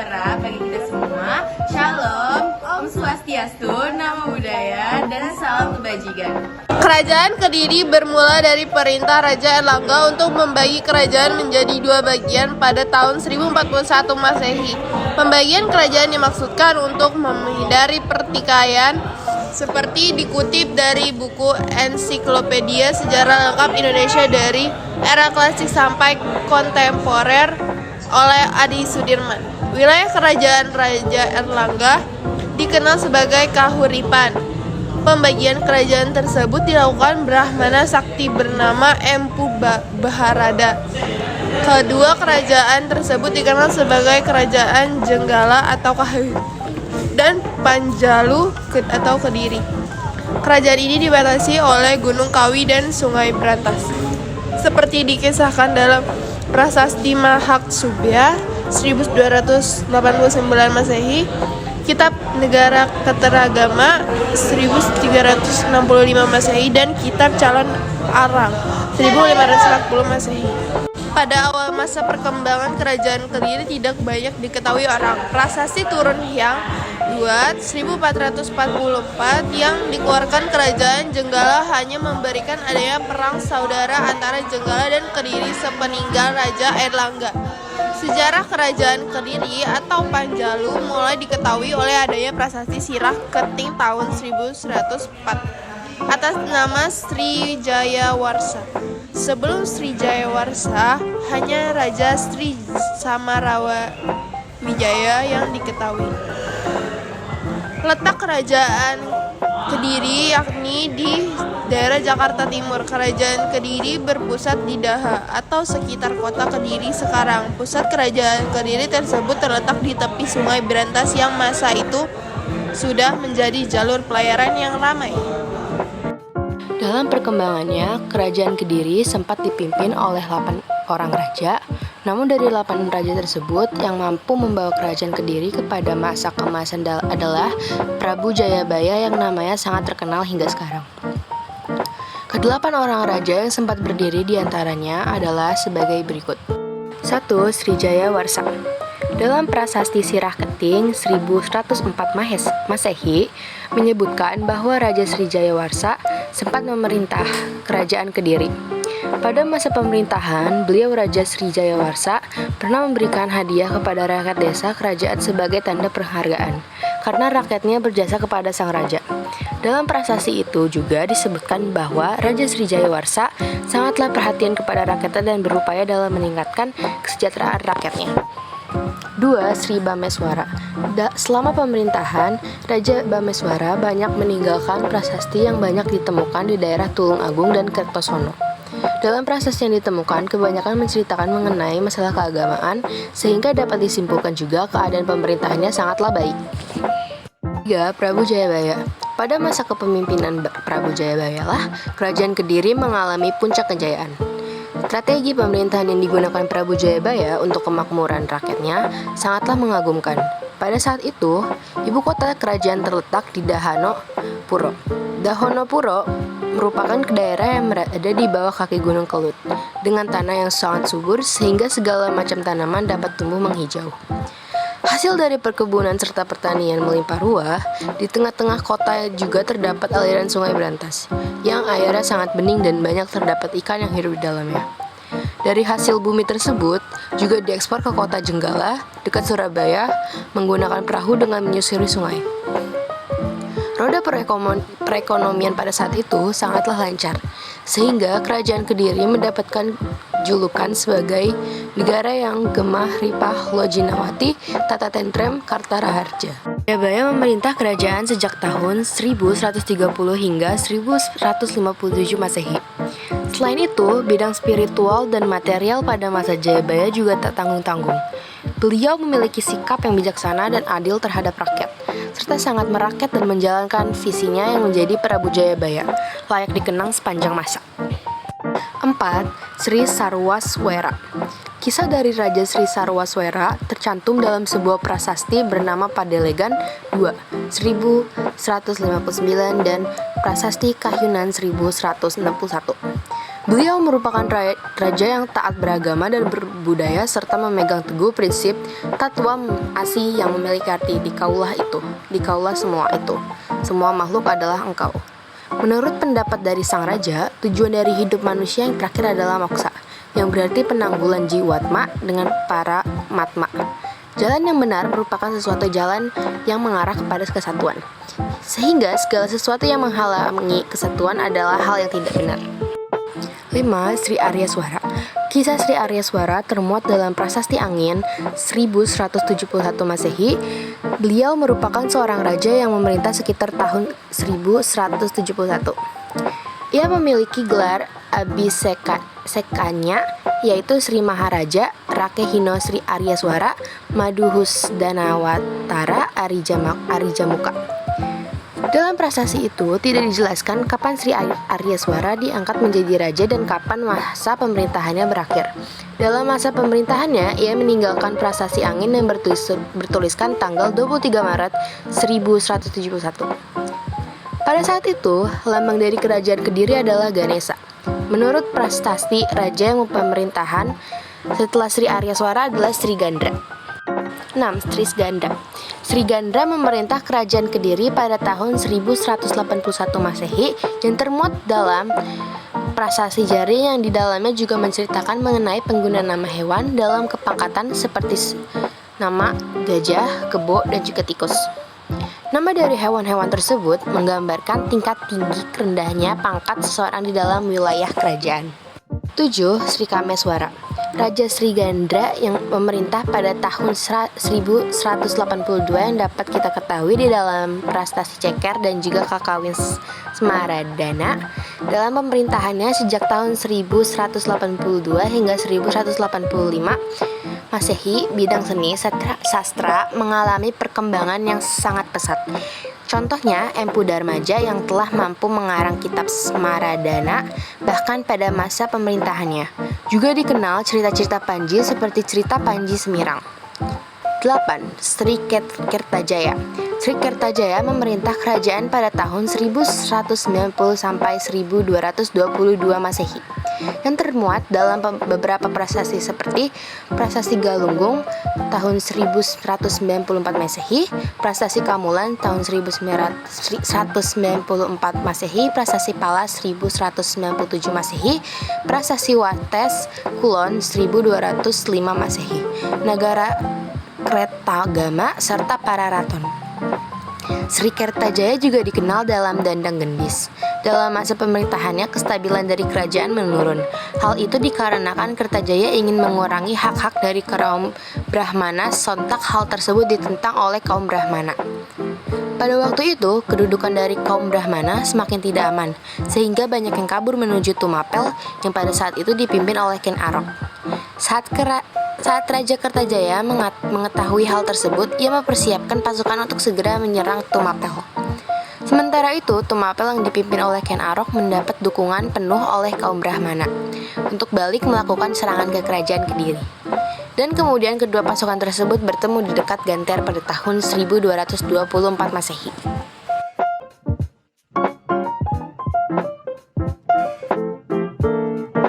sejahtera bagi kita semua. Shalom, Om Swastiastu, Namo Buddhaya, dan salam kebajikan. Kerajaan Kediri bermula dari perintah Raja Erlangga untuk membagi kerajaan menjadi dua bagian pada tahun 1041 Masehi. Pembagian kerajaan dimaksudkan untuk menghindari pertikaian seperti dikutip dari buku Ensiklopedia Sejarah Lengkap Indonesia dari era klasik sampai kontemporer oleh Adi Sudirman. Wilayah kerajaan Raja Erlangga dikenal sebagai Kahuripan. Pembagian kerajaan tersebut dilakukan Brahmana sakti bernama Empu Baharada. Kedua kerajaan tersebut dikenal sebagai Kerajaan Jenggala atau Kahuri dan Panjalu atau Kediri. Kerajaan ini dibatasi oleh Gunung Kawi dan Sungai Brantas. Seperti dikisahkan dalam Prasasti Mahaksubya 1289 Masehi, Kitab Negara Keteragama 1365 Masehi, dan Kitab Calon Arang 1540 Masehi. Pada awal masa perkembangan kerajaan Kediri tidak banyak diketahui orang. Prasasti Turun Hyang Duat 1444 yang dikeluarkan kerajaan Jenggala hanya memberikan adanya perang saudara antara Jenggala dan Kediri sepeninggal Raja Erlangga. Sejarah kerajaan Kediri atau Panjalu mulai diketahui oleh adanya prasasti Sirah Keting tahun 1104 atas nama Sri Jayawarsa. Sebelum Sri Jayawarsa, hanya Raja Sri Samarawa Wijaya yang diketahui. Letak kerajaan Kediri yakni di daerah Jakarta Timur. Kerajaan Kediri berpusat di Daha atau sekitar kota Kediri sekarang. Pusat kerajaan Kediri tersebut terletak di tepi Sungai Brantas yang masa itu sudah menjadi jalur pelayaran yang ramai. Dalam perkembangannya, kerajaan Kediri sempat dipimpin oleh 8 orang raja. Namun dari 8 raja tersebut, yang mampu membawa kerajaan Kediri kepada masa keemasan adalah Prabu Jayabaya yang namanya sangat terkenal hingga sekarang. Kedelapan orang raja yang sempat berdiri diantaranya adalah sebagai berikut. 1. Srijaya Warsa. Dalam prasasti Sirah Keting 1104 Masehi menyebutkan bahwa Raja Srijaya Warsa sempat memerintah kerajaan Kediri. Pada masa pemerintahan, beliau Raja Srijaya Warsa pernah memberikan hadiah kepada rakyat desa kerajaan sebagai tanda penghargaan karena rakyatnya berjasa kepada sang raja. Dalam prasasti itu juga disebutkan bahwa Raja Srijaya Warsa sangatlah perhatian kepada rakyatnya dan berupaya dalam meningkatkan kesejahteraan rakyatnya. 2. Sri Bameswara. Selama pemerintahan Raja Bameswara banyak meninggalkan prasasti yang banyak ditemukan di daerah Tulung Agung dan Kertosono. Dalam prasasti yang ditemukan, kebanyakan menceritakan mengenai masalah keagamaan, sehingga dapat disimpulkan juga keadaan pemerintahannya sangatlah baik. 3. Prabu Jayabaya. Pada masa kepemimpinan Prabu Jayabaya lah, kerajaan Kediri mengalami puncak kejayaan. Strategi pemerintahan yang digunakan Prabu Jayabaya untuk kemakmuran rakyatnya sangatlah mengagumkan. Pada saat itu, ibu kota kerajaan terletak di Dahanopuro. Dahanopuro merupakan daerah yang berada di bawah kaki Gunung Kelut, dengan tanah yang sangat subur sehingga segala macam tanaman dapat tumbuh menghijau. Hasil dari perkebunan serta pertanian melimpah ruah, di tengah-tengah kota juga terdapat aliran Sungai Brantas, yang airnya sangat bening dan banyak terdapat ikan yang hidup di dalamnya. Dari hasil bumi tersebut, juga diekspor ke kota Jenggala, dekat Surabaya, menggunakan perahu dengan menyusuri sungai. Roda perekonomian pada saat itu sangatlah lancar, sehingga kerajaan Kediri mendapatkan julukan sebagai negara yang gemah ripah lojinawati tata tentrem karta raharja. Jayabaya memerintah kerajaan sejak tahun 1130 hingga 1157 Masehi. Selain itu, bidang spiritual dan material pada masa Jayabaya juga tak tanggung-tanggung. Beliau memiliki sikap yang bijaksana dan adil terhadap rakyat, serta sangat merakyat dan menjalankan visinya yang menjadi Prabu Jayabaya, layak dikenang sepanjang masa. 4. Sri Sarwaswera. Kisah dari Raja Sri Sarwaswera tercantum dalam sebuah prasasti bernama Padelegan II 1159 dan Prasasti Kahyunan 1161. Beliau merupakan raja yang taat beragama dan berbudaya serta memegang teguh prinsip tatwa asih yang memiliki arti dikaulah semua itu. Semua makhluk adalah engkau. Menurut pendapat dari sang raja, tujuan dari hidup manusia yang terakhir adalah moksa, yang berarti penanggulan jiwatma dengan para matma. Jalan yang benar merupakan sesuatu jalan yang mengarah kepada kesatuan. Sehingga segala sesuatu yang menghalangi kesatuan adalah hal yang tidak benar. 5. Sri Aryaswara. Kisah Sri Aryaswara termuat dalam Prasasti Angin 1171 Masehi. Beliau merupakan seorang raja yang memerintah sekitar tahun 1171. Ia memiliki gelar Abhisekanya, yaitu Sri Maharaja Rakehino Sri Aryaswara Maduhusdanawatara Arijamuka. Dalam prasasti itu tidak dijelaskan kapan Sri Aryaswara diangkat menjadi raja dan kapan masa pemerintahannya berakhir. Dalam masa pemerintahannya, ia meninggalkan Prasasti Angin yang bertuliskan tanggal 23 Maret 1171. Pada saat itu, lambang dari kerajaan Kediri adalah Ganesha. Menurut prasasti, raja yang pemerintahan setelah Sri Aryaswara adalah Sri Gandra. 6. Sri Gandra. Sri Gandra memerintah kerajaan Kediri pada tahun 1181 Masehi yang termuat dalam Prasasti Jari yang di dalamnya juga menceritakan mengenai penggunaan nama hewan dalam kepangkatan seperti nama gajah, kebo, dan juga tikus. Nama dari hewan-hewan tersebut menggambarkan tingkat tinggi rendahnya pangkat seseorang di dalam wilayah kerajaan. 7. Sri Kameswara. Raja Sri Gandra yang memerintah pada tahun 1182 yang dapat kita ketahui di dalam Prasasti Ceker dan juga Kakawin Semaradana. Dalam pemerintahannya sejak tahun 1182 hingga 1185 Masehi, bidang seni sastra mengalami perkembangan yang sangat pesat. Contohnya, Empu Darmaja yang telah mampu mengarang kitab Semaradana bahkan pada masa pemerintahannya. Juga dikenal cerita-cerita Panji seperti cerita Panji Semirang. 8. Sri Kertajaya. Sri Kertajaya memerintah kerajaan pada tahun 1190 sampai 1222 Masehi. Yang termuat dalam beberapa prasasti seperti Prasasti Galunggung tahun 1194 Masehi, Prasasti Kamulan tahun 1194 Masehi, Prasasti Pala 1197 Masehi, Prasasti Wates Kulon 1205 Masehi, Nagara Kretagama serta Pararaton. Sri Kertajaya juga dikenal dalam Dandang Gendis. Dalam masa pemerintahannya, kestabilan dari kerajaan menurun. Hal itu dikarenakan Kertajaya ingin mengurangi hak-hak dari kaum Brahmana. Sontak hal tersebut ditentang oleh kaum Brahmana. Pada waktu itu, kedudukan dari kaum Brahmana semakin tidak aman, sehingga banyak yang kabur menuju Tumapel yang pada saat itu dipimpin oleh Ken Arok. Saat Raja Kertajaya mengetahui hal tersebut, ia mempersiapkan pasukan untuk segera menyerang Tumapel. Sementara itu, Tumapel yang dipimpin oleh Ken Arok mendapat dukungan penuh oleh kaum Brahmana untuk balik melakukan serangan ke kerajaan Kediri. Dan kemudian kedua pasukan tersebut bertemu di dekat Ganter pada tahun 1224 Masehi.